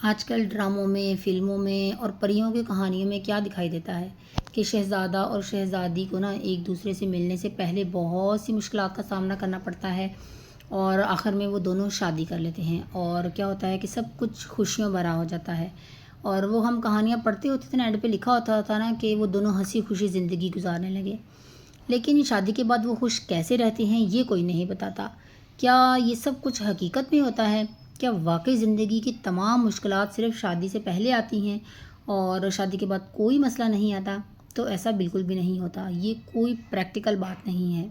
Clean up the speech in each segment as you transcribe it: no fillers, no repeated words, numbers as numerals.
آج کل ڈراموں میں، فلموں میں اور پریوں کی کہانیوں میں کیا دکھائی دیتا ہے کہ شہزادہ اور شہزادی کو نا ایک دوسرے سے ملنے سے پہلے بہت سی مشکلات کا سامنا کرنا پڑتا ہے اور آخر میں وہ دونوں شادی کر لیتے ہیں اور کیا ہوتا ہے کہ سب کچھ خوشیوں بھرا ہو جاتا ہے۔ اور وہ ہم کہانیاں پڑھتے ہوتے تھے نا، اینڈ پہ لکھا ہوتا تھا نا کہ وہ دونوں ہنسی خوشی زندگی گزارنے لگے، لیکن شادی کے بعد وہ خوش کیسے رہتے ہیں یہ کوئی نہیں بتاتا۔ کیا یہ سب کچھ حقیقت میں ہوتا ہے؟ کیا واقعی زندگی کی تمام مشکلات صرف شادی سے پہلے آتی ہیں اور شادی کے بعد کوئی مسئلہ نہیں آتا؟ تو ایسا بالکل بھی نہیں ہوتا، یہ کوئی پریکٹیکل بات نہیں ہے،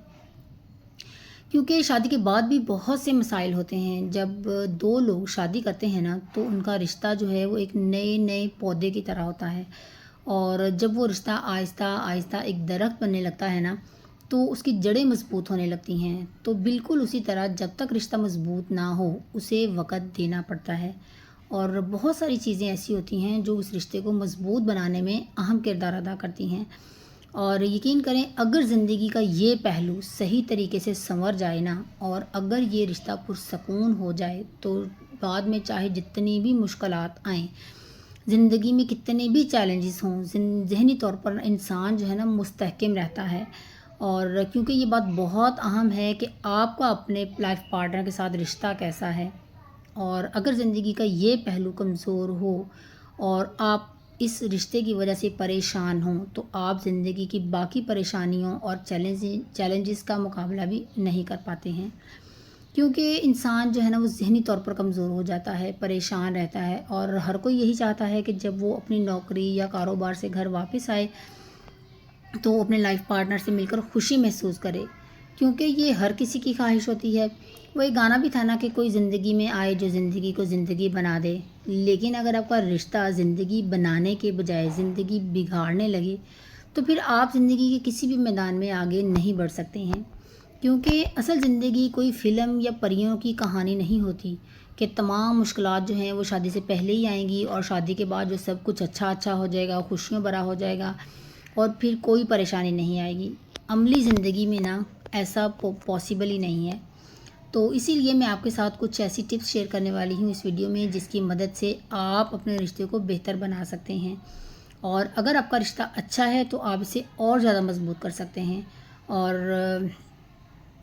کیونکہ شادی کے بعد بھی بہت سے مسائل ہوتے ہیں۔ جب دو لوگ شادی کرتے ہیں نا تو ان کا رشتہ جو ہے وہ ایک نئے نئے پودے کی طرح ہوتا ہے، اور جب وہ رشتہ آہستہ آہستہ ایک درخت بننے لگتا ہے نا تو اس کی جڑیں مضبوط ہونے لگتی ہیں۔ تو بالکل اسی طرح جب تک رشتہ مضبوط نہ ہو اسے وقت دینا پڑتا ہے، اور بہت ساری چیزیں ایسی ہوتی ہیں جو اس رشتے کو مضبوط بنانے میں اہم کردار ادا کرتی ہیں۔ اور یقین کریں، اگر زندگی کا یہ پہلو صحیح طریقے سے سنور جائے نا، اور اگر یہ رشتہ پرسکون ہو جائے تو بعد میں چاہے جتنی بھی مشکلات آئیں، زندگی میں کتنے بھی چیلنجز ہوں، ذہنی طور پر انسان جو ہے نا مستحکم رہتا ہے۔ اور کیونکہ یہ بات بہت اہم ہے کہ آپ کا اپنے لائف پارٹنر کے ساتھ رشتہ کیسا ہے، اور اگر زندگی کا یہ پہلو کمزور ہو اور آپ اس رشتے کی وجہ سے پریشان ہوں تو آپ زندگی کی باقی پریشانیوں اور چیلنجز کا مقابلہ بھی نہیں کر پاتے ہیں، کیونکہ انسان جو ہے نا وہ ذہنی طور پر کمزور ہو جاتا ہے، پریشان رہتا ہے، اور ہر کوئی یہی چاہتا ہے کہ جب وہ اپنی نوکری یا کاروبار سے گھر واپس آئے تو وہ اپنے لائف پارٹنر سے مل کر خوشی محسوس کرے، کیونکہ یہ ہر کسی کی خواہش ہوتی ہے۔ وہ ایک گانا بھی تھا نا کہ کوئی زندگی میں آئے جو زندگی کو زندگی بنا دے، لیکن اگر آپ کا رشتہ زندگی بنانے کے بجائے زندگی بگاڑنے لگے تو پھر آپ زندگی کے کسی بھی میدان میں آگے نہیں بڑھ سکتے ہیں، کیونکہ اصل زندگی کوئی فلم یا پریوں کی کہانی نہیں ہوتی کہ تمام مشکلات جو ہیں وہ شادی سے پہلے ہی آئیں گی اور شادی کے بعد جو سب کچھ اچھا اچھا ہو جائے گا، خوشیوں بھرا ہو جائے گا اور پھر کوئی پریشانی نہیں آئے گی۔ عملی زندگی میں نا ایسا پاسبل ہی نہیں ہے۔ تو اسی لیے میں آپ کے ساتھ کچھ ایسی ٹپس شیئر کرنے والی ہوں اس ویڈیو میں جس کی مدد سے آپ اپنے رشتے کو بہتر بنا سکتے ہیں، اور اگر آپ کا رشتہ اچھا ہے تو آپ اسے اور زیادہ مضبوط کر سکتے ہیں۔ اور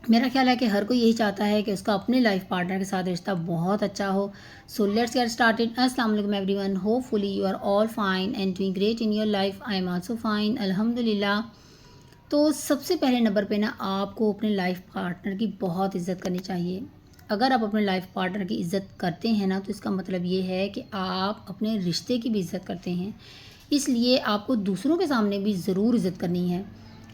میرا خیال ہے کہ ہر کوئی یہی چاہتا ہے کہ اس کا اپنے لائف پارٹنر کے ساتھ رشتہ بہت اچھا ہو۔ So let's get started. السلام علیکم everyone, hopefully you are all fine and doing great in your life. I am also fine, الحمد للہ۔ تو سب سے پہلے نمبر پہ نا آپ کو اپنے لائف پارٹنر کی بہت عزت کرنی چاہیے۔ اگر آپ اپنے لائف پارٹنر کی عزت کرتے ہیں نا تو اس کا مطلب یہ ہے کہ آپ اپنے رشتے کی بھی عزت کرتے ہیں، اس لیے آپ کو دوسروں کے سامنے بھی ضرور عزت کرنی ہے۔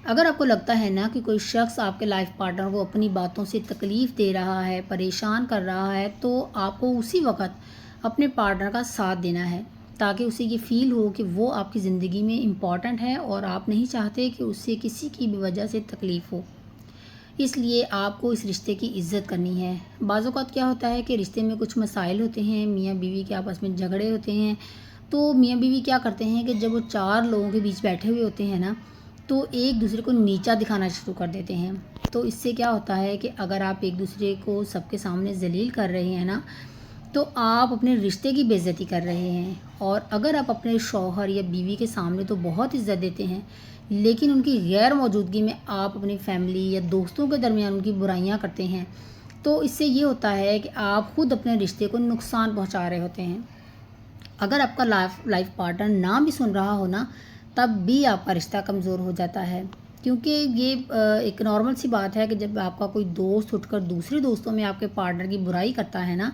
اگر آپ کو لگتا ہے نا کہ کوئی شخص آپ کے لائف پارٹنر کو اپنی باتوں سے تکلیف دے رہا ہے، پریشان کر رہا ہے، تو آپ کو اسی وقت اپنے پارٹنر کا ساتھ دینا ہے، تاکہ اسے یہ فیل ہو کہ وہ آپ کی زندگی میں امپورٹنٹ ہے اور آپ نہیں چاہتے کہ اس سے کسی کی بھی وجہ سے تکلیف ہو۔ اس لیے آپ کو اس رشتے کی عزت کرنی ہے۔ بعض اوقات کیا ہوتا ہے کہ رشتے میں کچھ مسائل ہوتے ہیں، میاں بیوی کے آپس میں جھگڑے ہوتے ہیں، تو میاں بیوی کیا کرتے ہیں کہ جب وہ چار لوگوں کے بیچ بیٹھے ہوئے ہوتے ہیں نا تو ایک دوسرے کو نیچا دکھانا شروع کر دیتے ہیں۔ تو اس سے کیا ہوتا ہے کہ اگر آپ ایک دوسرے کو سب کے سامنے ذلیل کر رہے ہیں نا تو آپ اپنے رشتے کی بے عزتی کر رہے ہیں، اور اگر آپ اپنے شوہر یا بیوی کے سامنے تو بہت عزت دیتے ہیں لیکن ان کی غیر موجودگی میں آپ اپنی فیملی یا دوستوں کے درمیان ان کی برائیاں کرتے ہیں تو اس سے یہ ہوتا ہے کہ آپ خود اپنے رشتے کو نقصان پہنچا رہے ہوتے ہیں۔ اگر آپ کا لائف پارٹنر نہ بھی سن رہا ہو نا تب بھی آپ کا رشتہ کمزور ہو جاتا ہے، کیونکہ یہ ایک نارمل سی بات ہے کہ جب آپ کا کوئی دوست اٹھ کر دوسرے دوستوں میں آپ کے پارٹنر کی برائی کرتا ہے نا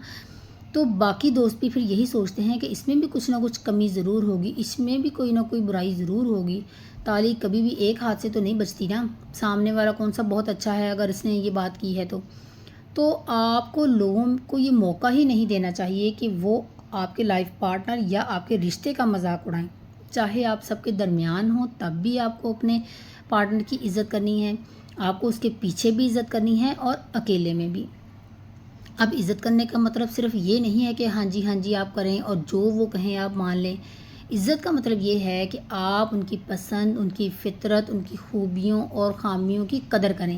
تو باقی دوست بھی پھر یہی سوچتے ہیں کہ اس میں بھی کچھ نہ کچھ کمی ضرور ہوگی، اس میں بھی کوئی نہ کوئی برائی ضرور ہوگی، تالی کبھی بھی ایک ہاتھ سے تو نہیں بچتی نا، سامنے والا کون سا بہت اچھا ہے اگر اس نے یہ بات کی ہے تو آپ کو لوگوں کو یہ موقع ہی نہیں دینا چاہیے کہ وہ آپ کے لائف پارٹنر یا آپ کے رشتے کا مذاق اڑائیں۔ چاہے آپ سب کے درمیان ہوں تب بھی آپ کو اپنے پارٹنر کی عزت کرنی ہے، آپ کو اس کے پیچھے بھی عزت کرنی ہے اور اکیلے میں بھی۔ اب عزت کرنے کا مطلب صرف یہ نہیں ہے کہ ہاں جی آپ کریں اور جو وہ کہیں آپ مان لیں۔ عزت کا مطلب یہ ہے کہ آپ ان کی پسند، ان کی فطرت، ان کی خوبیوں اور خامیوں کی قدر کریں،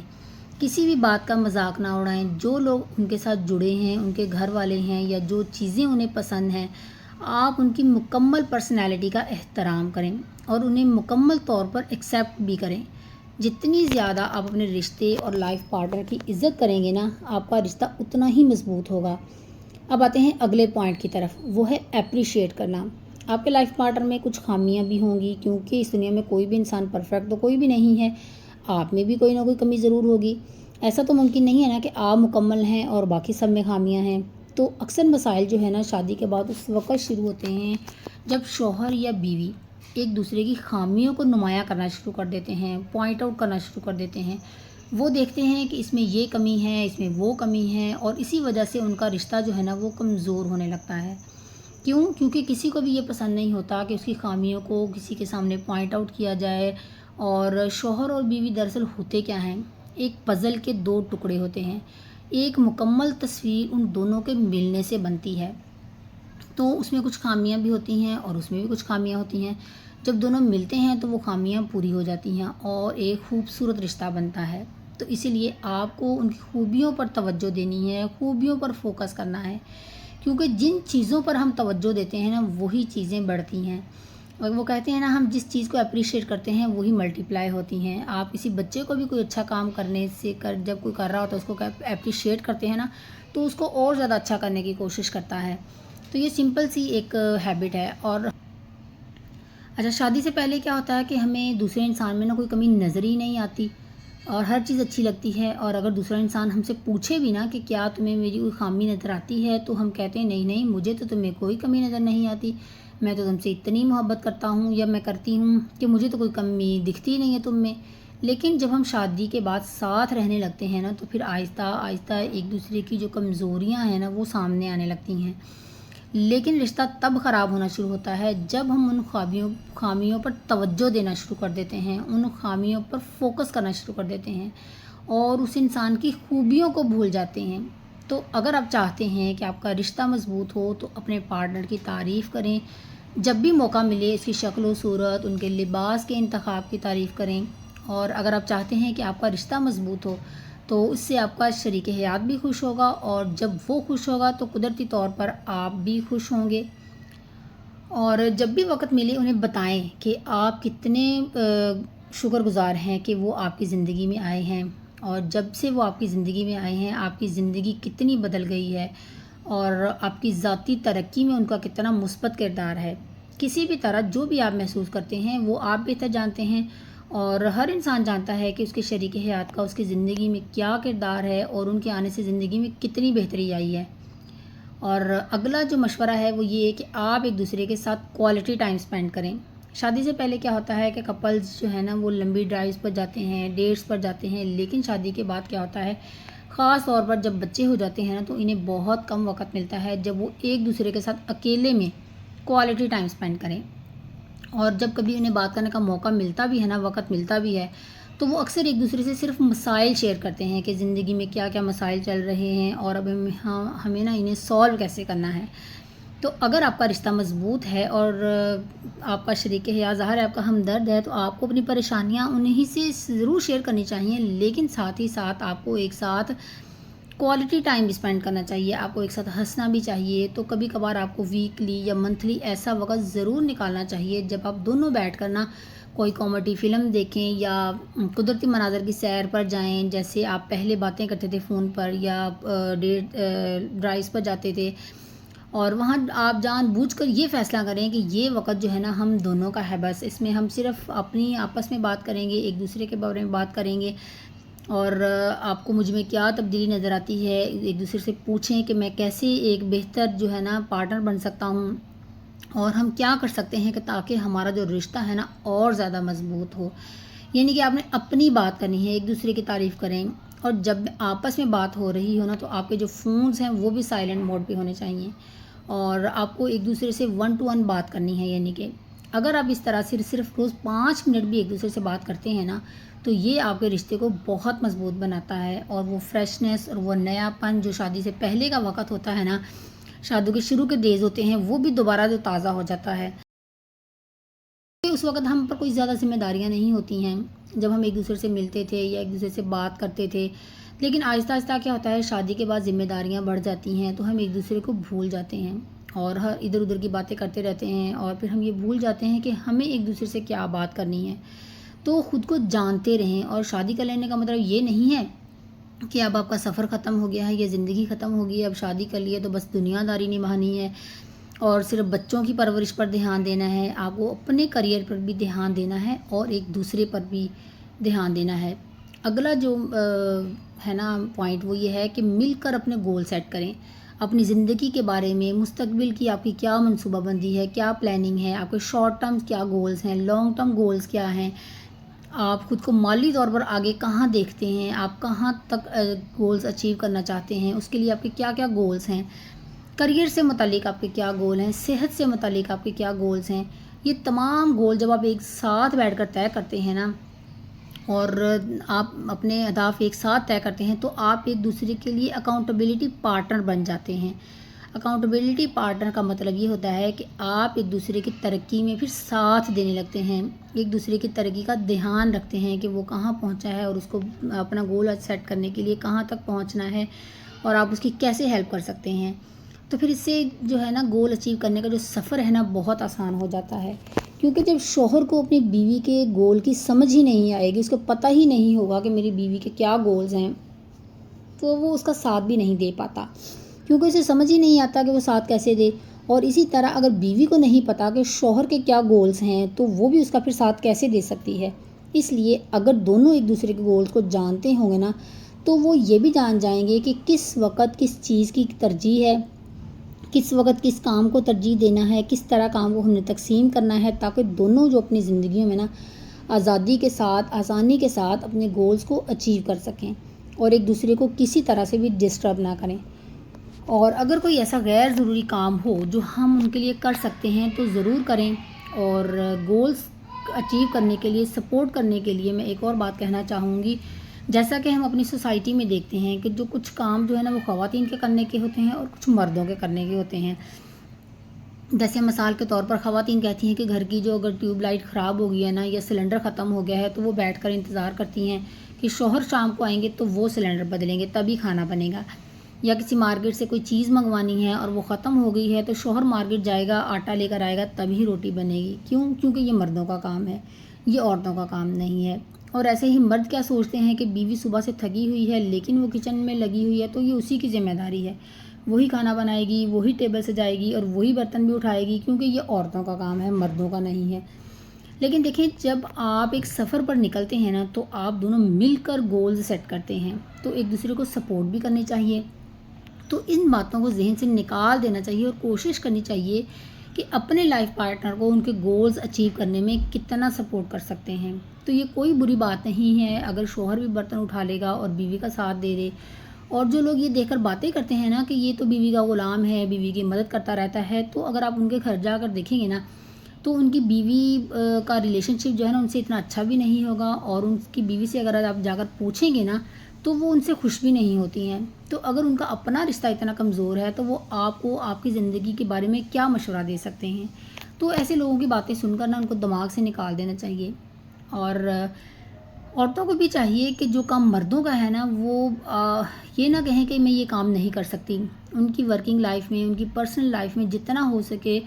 کسی بھی بات کا مذاق نہ اڑائیں۔ جو لوگ ان کے ساتھ جڑے ہیں، ان کے گھر والے ہیں یا جو چیزیں انہیں پسند ہیں، آپ ان کی مکمل پرسنالٹی کا احترام کریں اور انہیں مکمل طور پر ایکسیپٹ بھی کریں۔ جتنی زیادہ آپ اپنے رشتے اور لائف پارٹنر کی عزت کریں گے نا، آپ کا رشتہ اتنا ہی مضبوط ہوگا۔ اب آتے ہیں اگلے پوائنٹ کی طرف، وہ ہے اپریشیٹ کرنا۔ آپ کے لائف پارٹنر میں کچھ خامیاں بھی ہوں گی، کیونکہ اس دنیا میں کوئی بھی انسان پرفیکٹ تو کوئی بھی نہیں ہے، آپ میں بھی کوئی نہ کوئی کمی ضرور ہوگی۔ ایسا تو ممکن نہیں ہے نا کہ آپ مکمل ہیں اور باقی سب میں خامیاں ہیں۔ تو اکثر مسائل جو ہے نا شادی کے بعد اس وقت شروع ہوتے ہیں جب شوہر یا بیوی ایک دوسرے کی خامیوں کو نمایاں کرنا شروع کر دیتے ہیں، پوائنٹ آؤٹ کرنا شروع کر دیتے ہیں۔ وہ دیکھتے ہیں کہ اس میں یہ کمی ہے، اس میں وہ کمی ہے، اور اسی وجہ سے ان کا رشتہ جو ہے نا وہ کمزور ہونے لگتا ہے۔ کیوں؟ کیونکہ کسی کو بھی یہ پسند نہیں ہوتا کہ اس کی خامیوں کو کسی کے سامنے پوائنٹ آؤٹ کیا جائے۔ اور شوہر اور بیوی دراصل ہوتے کیا ہیں؟ ایک پزل کے دو ٹکڑے ہوتے ہیں، ایک مکمل تصویر ان دونوں کے ملنے سے بنتی ہے۔ تو اس میں کچھ خامیاں بھی ہوتی ہیں اور اس میں بھی کچھ خامیاں ہوتی ہیں۔ جب دونوں ملتے ہیں تو وہ خامیاں پوری ہو جاتی ہیں اور ایک خوبصورت رشتہ بنتا ہے۔ تو اسی لیے آپ کو ان کی خوبیوں پر توجہ دینی ہے، خوبیوں پر فوکس کرنا ہے، کیونکہ جن چیزوں پر ہم توجہ دیتے ہیں نا وہی چیزیں بڑھتی ہیں۔ اور وہ کہتے ہیں نا، ہم جس چیز کو اپریشیٹ کرتے ہیں وہی ملٹیپلائی ہوتی ہیں۔ آپ کسی بچے کو بھی کوئی اچھا کام کرنے سے جب کوئی کر رہا ہوتا ہے اس کو اپریشیٹ کرتے ہیں نا، تو اس کو اور زیادہ اچھا کرنے کی کوشش کرتا ہے۔ تو یہ سمپل سی ایک ہیبٹ ہے۔ اور اچھا، شادی سے پہلے کیا ہوتا ہے کہ ہمیں دوسرے انسان میں نا کوئی کمی نظر ہی نہیں آتی اور ہر چیز اچھی لگتی ہے۔ اور اگر دوسرا انسان ہم سے پوچھے بھی نا کہ کیا تمہیں میری کوئی خامی نظر آتی ہے، تو ہم کہتے ہیں نہیں نہیں، مجھے تو تمہیں کوئی کمی نظر نہیں آتی، میں تو تم سے اتنی محبت کرتا ہوں یا میں کرتی ہوں کہ مجھے تو کوئی کمی دکھتی نہیں ہے تم میں۔ لیکن جب ہم شادی کے بعد ساتھ رہنے لگتے ہیں نا تو پھر آہستہ آہستہ ایک دوسرے کی جو کمزوریاں ہیں نا وہ سامنے آنے لگتی ہیں۔ لیکن رشتہ تب خراب ہونا شروع ہوتا ہے جب ہم ان خامیوں پر توجہ دینا شروع کر دیتے ہیں، ان خامیوں پر فوکس کرنا شروع کر دیتے ہیں اور اس انسان کی خوبیوں کو بھول جاتے ہیں۔ تو اگر آپ چاہتے ہیں کہ آپ کا رشتہ مضبوط ہو تو اپنے پارٹنر کی تعریف کریں، جب بھی موقع ملے اس کی شکل و صورت، ان کے لباس کے انتخاب کی تعریف کریں۔ اور اگر آپ چاہتے ہیں کہ آپ کا رشتہ مضبوط ہو تو اس سے آپ کا شریک حیات بھی خوش ہوگا، اور جب وہ خوش ہوگا تو قدرتی طور پر آپ بھی خوش ہوں گے۔ اور جب بھی وقت ملے انہیں بتائیں کہ آپ کتنے شکر گزار ہیں کہ وہ آپ کی زندگی میں آئے ہیں، اور جب سے وہ آپ کی زندگی میں آئے ہیں آپ کی زندگی کتنی بدل گئی ہے اور آپ کی ذاتی ترقی میں ان کا کتنا مثبت کردار ہے۔ کسی بھی طرح جو بھی آپ محسوس کرتے ہیں وہ آپ بہتر جانتے ہیں، اور ہر انسان جانتا ہے کہ اس کے شریک حیات کا اس کی زندگی میں کیا کردار ہے اور ان کے آنے سے زندگی میں کتنی بہتری آئی ہے۔ اور اگلا جو مشورہ ہے وہ یہ ہے کہ آپ ایک دوسرے کے ساتھ کوالٹی ٹائم سپینڈ کریں۔ شادی سے پہلے کیا ہوتا ہے کہ کپلز جو ہے نا وہ لمبی ڈرائیوز پر جاتے ہیں، ڈیٹس پر جاتے ہیں، لیکن شادی کے بعد کیا ہوتا ہے، خاص طور پر جب بچے ہو جاتے ہیں نا تو انہیں بہت کم وقت ملتا ہے جب وہ ایک دوسرے کے ساتھ اکیلے میں کوالٹی ٹائم سپینڈ کریں۔ اور جب کبھی انہیں بات کرنے کا موقع ملتا بھی ہے نا، وقت ملتا بھی ہے، تو وہ اکثر ایک دوسرے سے صرف مسائل شیئر کرتے ہیں کہ زندگی میں کیا کیا مسائل چل رہے ہیں اور اب ہمیں نا انہیں سولو کیسے کرنا ہے۔ تو اگر آپ کا رشتہ مضبوط ہے اور آپ کا شریک حیات ظاہر ہے آپ کا ہمدرد ہے، تو آپ کو اپنی پریشانیاں انہی سے ضرور شیئر کرنی چاہیے، لیکن ساتھ ہی ساتھ آپ کو ایک ساتھ کوالٹی ٹائم بھی اسپینڈ کرنا چاہیے، آپ کو ایک ساتھ ہنسنا بھی چاہیے۔ تو کبھی کبھار آپ کو ویکلی یا منتھلی ایسا وقت ضرور نکالنا چاہیے جب آپ دونوں بیٹھ کر نا کوئی کامیڈی فلم دیکھیں یا قدرتی مناظر کی سیر پر جائیں، جیسے آپ پہلے باتیں کرتے تھے فون پر یا ڈرائیوز پر جاتے تھے، اور وہاں آپ جان بوجھ کر یہ فیصلہ کریں کہ یہ وقت جو ہے نا ہم دونوں کا ہے، بس اس میں ہم صرف اپنی آپس میں بات کریں گے، ایک دوسرے کے بارے میں بات کریں گے، اور آپ کو مجھ میں کیا تبدیلی نظر آتی ہے ایک دوسرے سے پوچھیں کہ میں کیسے ایک بہتر جو ہے نا پارٹنر بن سکتا ہوں، اور ہم کیا کر سکتے ہیں کہ تاکہ ہمارا جو رشتہ ہے نا اور زیادہ مضبوط ہو۔ یعنی کہ آپ نے اپنی بات کرنی ہے، ایک دوسرے کی تعریف کریں، اور جب آپس میں بات ہو رہی ہو نا تو آپ کے جو فونز ہیں وہ بھی سائلنٹ موڈ پہ ہونے چاہیے، اور آپ کو ایک دوسرے سے 1 to 1 بات کرنی ہے۔ یعنی کہ اگر آپ اس طرح سے صرف روز 5 منٹ بھی ایک دوسرے سے بات کرتے ہیں نا تو یہ آپ کے رشتے کو بہت مضبوط بناتا ہے، اور وہ فریشنس اور وہ نیا پن جو شادی سے پہلے کا وقت ہوتا ہے نا، شادی کے شروع کے ڈیز ہوتے ہیں، وہ بھی دوبارہ جو تازہ ہو جاتا ہے۔ اس وقت ہم پر کوئی زیادہ ذمہ داریاں نہیں ہوتی ہیں جب ہم ایک دوسرے سے ملتے تھے یا ایک دوسرے سے بات کرتے تھے، لیکن آہستہ آہستہ کیا ہوتا ہے، شادی کے بعد ذمہ داریاں بڑھ جاتی ہیں تو ہم ایک دوسرے کو بھول جاتے ہیں، اور ہر ادھر ادھر کی باتیں کرتے رہتے ہیں، اور پھر ہم یہ بھول جاتے ہیں کہ ہمیں ایک دوسرے سے کیا بات کرنی ہے۔ تو خود کو جانتے رہیں، اور شادی کر لینے کا مطلب یہ نہیں ہے کہ اب آپ کا سفر ختم ہو گیا ہے یا زندگی ختم ہو گئی ہے، اب شادی کر لی ہے تو بس دنیا داری نبھانی ہے اور صرف بچوں کی پرورش پر دھیان دینا ہے۔ آپ کو اپنے کریئر پر بھی دھیان دینا ہے اور ایک دوسرے پر بھی دھیان دینا ہے۔ اگلا جو ہے نا پوائنٹ، وہ یہ ہے کہ مل کر اپنے گول سیٹ کریں۔ اپنی زندگی کے بارے میں، مستقبل کی آپ کی کیا منصوبہ بندی ہے، کیا پلاننگ ہے، آپ کے شارٹ ٹرم کیا گولز ہیں، لانگ ٹرم گولز کیا ہیں، آپ خود کو مالی طور پر آگے کہاں دیکھتے ہیں، آپ کہاں تک گولز اچیو کرنا چاہتے ہیں، اس کے لیے آپ کے کیا کیا گولز ہیں، کریئر سے متعلق آپ کے کیا گول ہیں، صحت سے متعلق آپ کے کیا گولز ہیں۔ یہ تمام گول جب آپ ایک ساتھ بیٹھ کر طے کرتے ہیں نا، اور آپ اپنے اہداف ایک ساتھ طے کرتے ہیں، تو آپ ایک دوسرے کے لیے اکاؤنٹیبلٹی پارٹنر بن جاتے ہیں۔ اکاؤنٹیبلٹی پارٹنر کا مطلب یہ ہوتا ہے کہ آپ ایک دوسرے کی ترقی میں پھر ساتھ دینے لگتے ہیں، ایک دوسرے کی ترقی کا دھیان رکھتے ہیں کہ وہ کہاں پہنچا ہے اور اس کو اپنا گول سیٹ کرنے کے لیے کہاں تک پہنچنا ہے اور آپ اس کی کیسے ہیلپ کر سکتے ہیں۔ تو پھر اس سے جو ہے نا گول اچیو کرنے کا جو سفر ہے نا بہت آسان ہو جاتا ہے، کیونکہ جب شوہر کو اپنی بیوی کے گول کی سمجھ ہی نہیں آئے گی، اس کو پتہ ہی نہیں ہوگا کہ میری بیوی کے کیا گولز ہیں، تو وہ اس کا ساتھ بھی نہیں دے پاتا، کیونکہ اسے سمجھ ہی نہیں آتا کہ وہ ساتھ کیسے دے۔ اور اسی طرح اگر بیوی کو نہیں پتا کہ شوہر کے کیا گولز ہیں، تو وہ بھی اس کا پھر ساتھ کیسے دے سکتی ہے۔ اس لیے اگر دونوں ایک دوسرے کے گولز کو جانتے ہوں گے نا، تو وہ یہ بھی جان جائیں گے کہ کس وقت کس چیز کی ترجیح ہے، کس وقت کس کام کو ترجیح دینا ہے، کس طرح کام کو ہم نے تقسیم کرنا ہے، تاکہ دونوں جو اپنی زندگیوں میں نا آزادی کے ساتھ، آسانی کے ساتھ اپنے گولز کو اچیو کر سکیں اور ایک دوسرے کو کسی طرح سے بھی ڈسٹرب نہ کریں۔ اور اگر کوئی ایسا غیر ضروری کام ہو جو ہم ان کے لیے کر سکتے ہیں تو ضرور کریں۔ اور گولز اچیو کرنے کے لیے، سپورٹ کرنے کے لیے میں ایک اور بات کہنا چاہوں گی، جیسا کہ ہم اپنی سوسائٹی میں دیکھتے ہیں کہ جو کچھ کام جو ہے نا وہ خواتین کے کرنے کے ہوتے ہیں اور کچھ مردوں کے کرنے کے ہوتے ہیں۔ جیسے مثال کے طور پر خواتین کہتی ہیں کہ گھر کی جو اگر ٹیوب لائٹ خراب ہو گئی ہے نا یا سلنڈر ختم ہو گیا ہے، تو وہ بیٹھ کر انتظار کرتی ہیں کہ شوہر شام کو آئیں گے تو وہ سلنڈر بدلیں گے تبھی کھانا بنے گا۔ یا کسی مارکیٹ سے کوئی چیز منگوانی ہے اور وہ ختم ہو گئی ہے، تو شوہر مارکیٹ جائے گا، آٹا لے کر آئے گا تبھی روٹی بنے گی۔ کیونکہ یہ مردوں کا کام ہے، یہ عورتوں کا کام نہیں ہے۔ اور ایسے ہی مرد کیا سوچتے ہیں کہ بیوی صبح سے تھکی ہوئی ہے لیکن وہ کچن میں لگی ہوئی ہے، تو یہ اسی کی ذمہ داری ہے، وہی کھانا بنائے گی، وہی ٹیبل سے جائے گی اور وہی برتن بھی اٹھائے گی، کیونکہ یہ عورتوں کا کام ہے، مردوں کا نہیں ہے۔ لیکن دیکھیں، جب آپ ایک سفر پر نکلتے ہیں نا، تو آپ دونوں مل کر گولز سیٹ کرتے ہیں، تو ایک دوسرے کو سپورٹ بھی کرنی چاہیے۔ تو ان باتوں کو ذہن سے نکال دینا چاہیے اور کوشش کرنی چاہیے کہ اپنے لائف پارٹنر کو ان کے گولز اچیو کرنے میں کتنا سپورٹ کر سکتے ہیں۔ تو یہ کوئی بری بات نہیں ہے اگر شوہر بھی برتن اٹھا لے گا اور بیوی کا ساتھ دے دے۔ اور جو لوگ یہ دیکھ کر باتیں کرتے ہیں نا کہ یہ تو بیوی کا غلام ہے، بیوی کی مدد کرتا رہتا ہے، تو اگر آپ ان کے گھر جا کر دیکھیں گے نا، تو ان کی بیوی کا ریلیشن شپ جو ہے نا ان سے اتنا اچھا بھی نہیں ہوگا، اور ان کی بیوی سے اگر آپ جا کر پوچھیں گے نا تو وہ ان سے خوش بھی نہیں ہوتی ہیں۔ تو اگر ان کا اپنا رشتہ اتنا کمزور ہے تو وہ آپ کو آپ کی زندگی کے بارے میں کیا مشورہ دے سکتے ہیں۔ تو ایسے لوگوں کی باتیں سن کر نا ان کو دماغ سے نکال دینا چاہیے۔ اور عورتوں کو بھی چاہیے کہ جو کام مردوں کا ہے نا، وہ یہ نہ کہیں کہ میں یہ کام نہیں کر سکتی۔ ان کی ورکنگ لائف میں، ان کی پرسنل لائف میں جتنا ہو سکے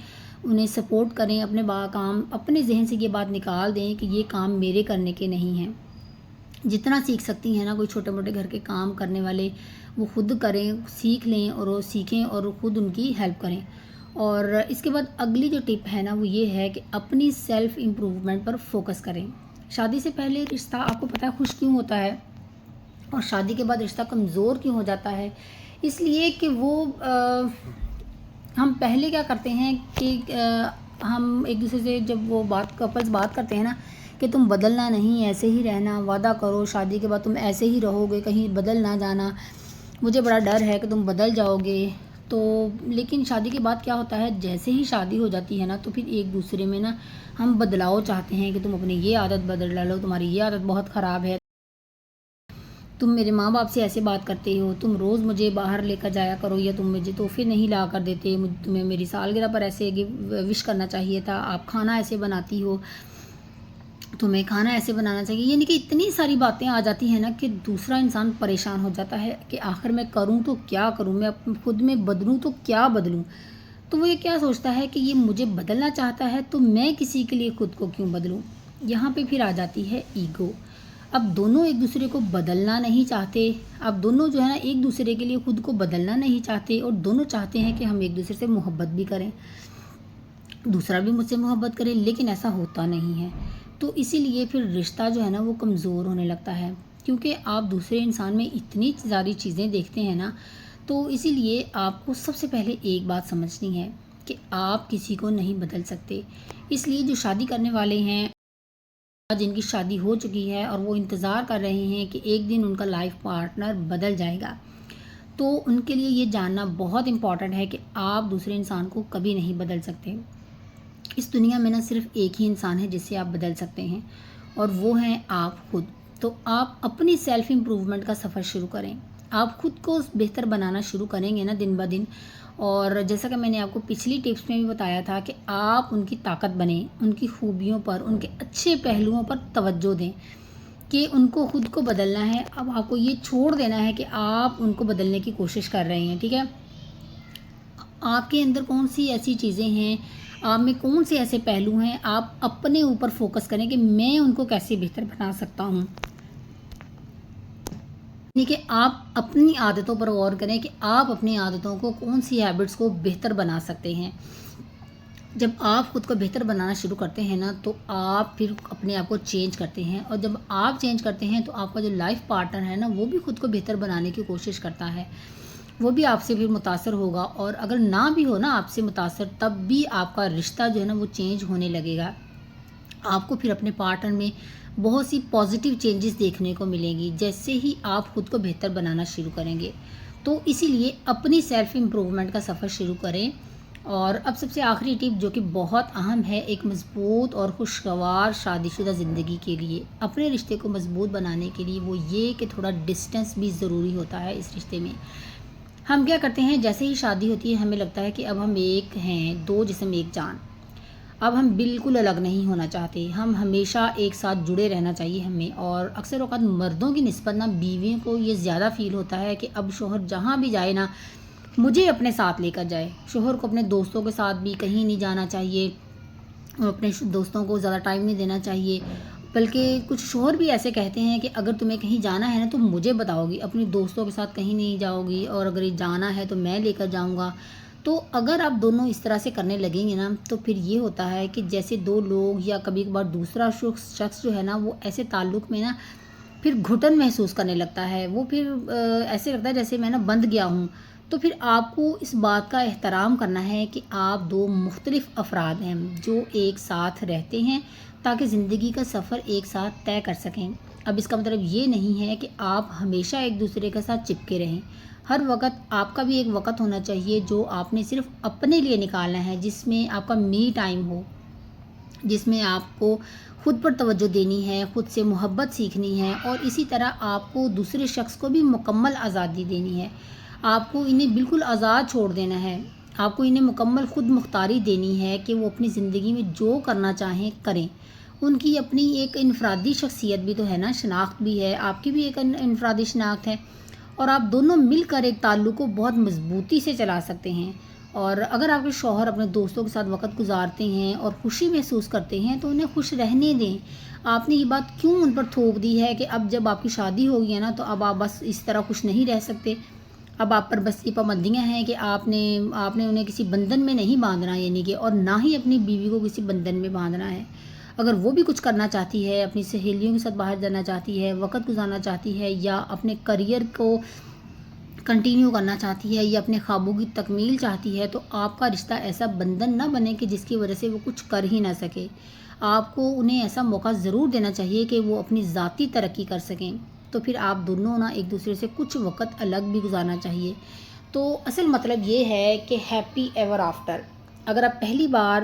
انہیں سپورٹ کریں، اپنے کام اپنے ذہن سے یہ بات نکال دیں کہ یہ کام میرے کرنے کے نہیں ہیں۔ جتنا سیکھ سکتی ہیں نا کوئی چھوٹے موٹے گھر کے کام کرنے والے، وہ خود کریں، سیکھ لیں اور وہ سیکھیں اور خود ان کی ہیلپ کریں۔ اور اس کے بعد اگلی جو ٹپ ہے نا وہ یہ ہے کہ اپنی سیلف امپروومنٹ پر فوکس کریں۔ شادی سے پہلے رشتہ آپ کو پتہ ہے خوش کیوں ہوتا ہے، اور شادی کے بعد رشتہ کمزور کیوں ہو جاتا ہے؟ اس لیے کہ وہ ہم پہلے کیا کرتے ہیں کہ ہم ایک دوسرے سے جب وہ کپلز بات کرتے ہیں نا کہ تم بدلنا نہیں، ایسے ہی رہنا، وعدہ کرو شادی کے بعد تم ایسے ہی رہو گے، کہیں بدل نہ جانا، مجھے بڑا ڈر ہے کہ تم بدل جاؤ گے۔ تو لیکن شادی کے بعد کیا ہوتا ہے، جیسے ہی شادی ہو جاتی ہے نا تو پھر ایک دوسرے میں نا ہم بدلاؤ چاہتے ہیں کہ تم اپنی یہ عادت بدل ڈالو، تمہاری یہ عادت بہت خراب ہے، تم میرے ماں باپ سے ایسے بات کرتے ہو، تم روز مجھے باہر لے کر جایا کرو، یا تم مجھے تحفے نہیں لا کر دیتے، تمہیں میری سالگرہ پر ایسے وش کرنا چاہیے تھا، آپ کھانا ایسے بناتی ہو، تمہیں کھانا ایسے بنانا چاہیے۔ یعنی کہ اتنی ساری باتیں آ جاتی ہیں نا کہ دوسرا انسان پریشان ہو جاتا ہے کہ آخر میں کروں تو کیا کروں، میں خود میں بدلوں تو کیا بدلوں۔ تو وہ یہ کیا سوچتا ہے کہ یہ مجھے بدلنا چاہتا ہے تو میں کسی کے لیے خود کو کیوں بدلوں. یہاں پہ پھر آ جاتی ہے ایگو. اب دونوں ایک دوسرے کو بدلنا نہیں چاہتے. اب دونوں جو ہے نا ایک دوسرے کے لیے خود کو بدلنا نہیں چاہتے اور دونوں چاہتے ہیں کہ ہم ایک دوسرے سے محبت بھی کریں, دوسرا بھی مجھ سے محبت کرے, لیکن ایسا ہوتا نہیں ہے. تو اسی لیے پھر رشتہ جو ہے نا وہ کمزور ہونے لگتا ہے, کیونکہ آپ دوسرے انسان میں اتنی ساری چیزیں دیکھتے ہیں نا. تو اسی لیے آپ کو سب سے پہلے ایک بات سمجھنی ہے کہ آپ کسی کو نہیں بدل سکتے. اس لیے جو شادی کرنے والے ہیں, جن کی شادی ہو چکی ہے اور وہ انتظار کر رہے ہیں کہ ایک دن ان کا لائف پارٹنر بدل جائے گا, تو ان کے لیے یہ جاننا بہت امپورٹنٹ ہے کہ آپ دوسرے انسان کو کبھی نہیں بدل سکتے. اس دنیا میں نا صرف ایک ہی انسان ہے جس سے آپ بدل سکتے ہیں, اور وہ ہیں آپ خود. تو آپ اپنی سیلف امپروومنٹ کا سفر شروع کریں. آپ خود کو بہتر بنانا شروع کریں گے نا دن بہ دن. اور جیسا کہ میں نے آپ کو پچھلی ٹپس میں بھی بتایا تھا کہ آپ ان کی طاقت بنیں, ان کی خوبیوں پر, ان کے اچھے پہلوؤں پر توجہ دیں کہ ان کو خود کو بدلنا ہے. اب آپ کو یہ چھوڑ دینا ہے کہ آپ ان کو بدلنے کی کوشش کر رہے ہیں. ٹھیک ہے, آپ کے اندر کون سی ایسی چیزیں ہیں, آپ میں کون سے ایسے پہلو ہیں, آپ اپنے اوپر فوکس کریں کہ میں ان کو کیسے بہتر بنا سکتا ہوں. یعنی کہ آپ اپنی عادتوں پر غور کریں کہ آپ اپنی عادتوں کو, کون سی ہیبٹس کو بہتر بنا سکتے ہیں. جب آپ خود کو بہتر بنانا شروع کرتے ہیں نا تو آپ پھر اپنے آپ کو چینج کرتے ہیں, اور جب آپ چینج کرتے ہیں تو آپ کا جو لائف پارٹنر ہے نا وہ بھی خود کو بہتر بنانے کی کوشش کرتا ہے. وہ بھی آپ سے پھر متاثر ہوگا, اور اگر نہ بھی ہو نا آپ سے متاثر, تب بھی آپ کا رشتہ جو ہے نا وہ چینج ہونے لگے گا. آپ کو پھر اپنے پارٹنر میں بہت سی پازیٹیو چینجز دیکھنے کو ملیں گی جیسے ہی آپ خود کو بہتر بنانا شروع کریں گے. تو اسی لیے اپنی سیلف امپروومنٹ کا سفر شروع کریں. اور اب سب سے آخری ٹپ جو کہ بہت اہم ہے ایک مضبوط اور خوشگوار شادی شدہ زندگی کے لیے, اپنے رشتے کو مضبوط بنانے کے لیے, وہ یہ کہ تھوڑا ڈسٹینس بھی ضروری ہوتا ہے اس رشتے میں. ہم کیا کرتے ہیں, جیسے ہی شادی ہوتی ہے ہمیں لگتا ہے کہ اب ہم ایک ہیں, دو جسم ایک جان. اب ہم بالکل الگ نہیں ہونا چاہتے, ہم ہمیشہ ایک ساتھ جڑے رہنا چاہیے ہمیں. اور اکثر اوقات مردوں کی نسبت نا بیویوں کو یہ زیادہ فیل ہوتا ہے کہ اب شوہر جہاں بھی جائے نا مجھے اپنے ساتھ لے کر جائے. شوہر کو اپنے دوستوں کے ساتھ بھی کہیں نہیں جانا چاہیے, اپنے دوستوں کو زیادہ ٹائم نہیں دینا چاہیے. بلکہ کچھ شوہر بھی ایسے کہتے ہیں کہ اگر تمہیں کہیں جانا ہے نا تو مجھے بتاؤ گی, اپنی دوستوں کے ساتھ کہیں نہیں جاؤ گی, اور اگر یہ جانا ہے تو میں لے کر جاؤں گا. تو اگر آپ دونوں اس طرح سے کرنے لگیں گے نا تو پھر یہ ہوتا ہے کہ جیسے دو لوگ یا کبھی کبھار دوسرا شخص جو ہے نا وہ ایسے تعلق میں نا پھر گھٹن محسوس کرنے لگتا ہے. وہ پھر ایسے لگتا ہے جیسے میں نا بندھ گیا ہوں. تو پھر آپ کو اس بات کا احترام کرنا ہے کہ آپ دو مختلف افراد ہیں جو ایک ساتھ رہتے ہیں تاکہ زندگی کا سفر ایک ساتھ طے کر سکیں. اب اس کا مطلب یہ نہیں ہے کہ آپ ہمیشہ ایک دوسرے کے ساتھ چپکے رہیں. ہر وقت آپ کا بھی ایک وقت ہونا چاہیے جو آپ نے صرف اپنے لیے نکالنا ہے, جس میں آپ کا می ٹائم ہو, جس میں آپ کو خود پر توجہ دینی ہے, خود سے محبت سیکھنی ہے, اور اسی طرح آپ کو دوسرے شخص کو بھی مکمل آزادی دینی ہے. آپ کو انہیں بالکل آزاد چھوڑ دینا ہے, آپ کو انہیں مکمل خود مختاری دینی ہے کہ وہ اپنی زندگی میں جو کرنا چاہیں کریں. ان کی اپنی ایک انفرادی شخصیت بھی تو ہے نا, شناخت بھی ہے, آپ کی بھی ایک انفرادی شناخت ہے, اور آپ دونوں مل کر ایک تعلق کو بہت مضبوطی سے چلا سکتے ہیں. اور اگر آپ کے شوہر اپنے دوستوں کے ساتھ وقت گزارتے ہیں اور خوشی محسوس کرتے ہیں تو انہیں خوش رہنے دیں. آپ نے یہ بات کیوں ان پر تھوپ دی ہے کہ اب جب آپ کی شادی ہو گئی ہے نا تو اب آپ بس اس طرح خوش نہیں رہ سکتے. اب آپ پر بس یہ پابندیاں ہیں کہ آپ نے انہیں کسی بندھن میں نہیں باندھنا, یعنی کہ, اور نہ ہی اپنی بیوی کو کسی بندھن میں باندھنا ہے. اگر وہ بھی کچھ کرنا چاہتی ہے, اپنی سہیلیوں کے ساتھ باہر جانا چاہتی ہے, وقت گزارنا چاہتی ہے, یا اپنے کریئر کو کنٹینیو کرنا چاہتی ہے, یا اپنے خوابوں کی تکمیل چاہتی ہے, تو آپ کا رشتہ ایسا بندھن نہ بنے کہ جس کی وجہ سے وہ کچھ کر ہی نہ سکے. آپ کو انہیں ایسا موقع ضرور دینا چاہیے کہ وہ اپنی ذاتی ترقی کر سکیں. تو پھر آپ دونوں نا ایک دوسرے سے کچھ وقت الگ بھی گزارنا چاہیے. تو اصل مطلب یہ ہے کہ ہیپی ایور آفٹر. اگر آپ پہلی بار,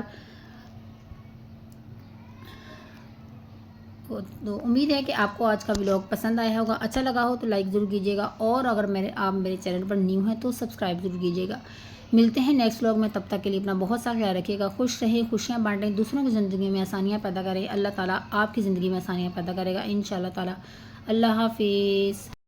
تو امید ہے کہ آپ کو آج کا ولاگ پسند آیا ہوگا, اچھا لگا ہو تو لائک ضرور کیجیے گا, اور اگر آپ میرے چینل پر نیو ہیں تو سبسکرائب ضرور کیجیے گا. ملتے ہیں نیکسٹ ولاگ میں, تب تک کے لیے اپنا بہت سا خیال رکھیے گا. خوش رہیں, خوشیاں بانٹیں, دوسروں کی زندگی میں آسانیاں پیدا کریں. اللہ تعالیٰ آپ کی زندگی میں آسانیاں پیدا کرے گا انشاءاللہ تعالیٰ. اللہ حافظ.